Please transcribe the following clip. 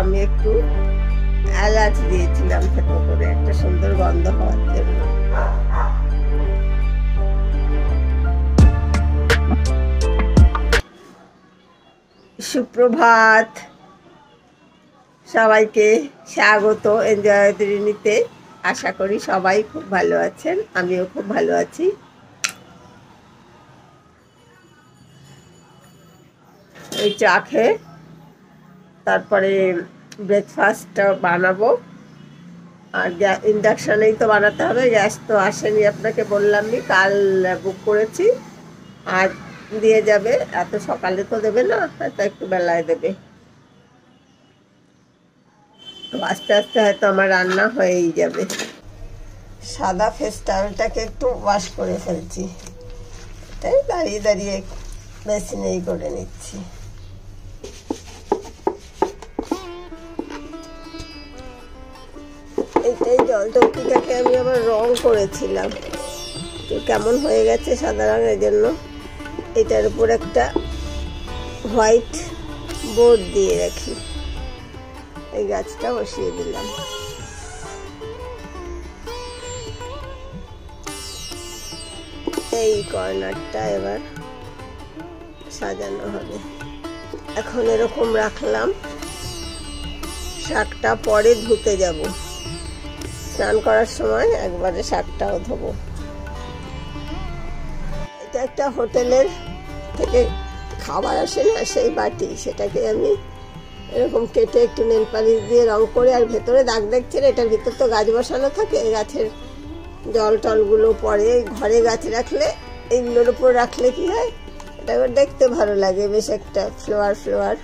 আমি একটু এলাচ দিয়েছিলাম থেতো করে একটা সুন্দর গন্ধ হওয়ার জন্য। সুপ্রভাত, সবাইকে স্বাগত এনজয় গৃহিণীতে। আশা করি সবাই খুব ভালো আছেন, আমিও খুব ভালো আছি। এই চা খেয়ে তারপরে ব্রেকফাস্টটা বানাবো। আর ইন্ডাকশানেই তো বানাতে হবে, গ্যাস তো আসেনি, আপনাকে বললামই, কাল বুক করেছি। আর দিয়ে যাবে, এত সকালে তো দেবে না, হয়তো একটু বেলায় দেবে। তো আস্তে আস্তে হয়তো আমার রান্না হয়েই যাবে। সাদা ফেস টাওয়েলটাকে একটু ওয়াশ করে ফেলছি, তাই দাঁড়িয়ে দাঁড়িয়ে মেশিনেই করে নিচ্ছি। এইটাই জল টুকটিটাকে আমি আবার রং করেছিলাম, তো কেমন হয়ে গেছে সাদা রঙের জন্য এটার উপর একটা হোয়াইট বোর্ড দিয়ে রাখি। এই গাছটা বসিয়ে দিলাম। এই কর্নারটা এবার সাজানো হবে। এখন এরকম রাখলাম, শাকটা পরে ধুতে যাব, স্নান করার সময় একবারে শাকটাও ধোবো। এটা একটা হোটেলের থেকে খাবার আসে না, সেই বাটি, সেটাকে আমি এরকম কেটে একটু নেল পালিশ দিয়ে রং করে, আর ভেতরে দাগ দেখছেন, এটার ভিতর তো গাছ বসানো থাকে, গাছের জল টলগুলো পরে ঘরে গাছ রাখলে, এইগুলোর উপর রাখলে কি হয়, এটা দেখতে ভালো লাগে, বেশ একটা ফ্লোয়ার ফ্লোয়ার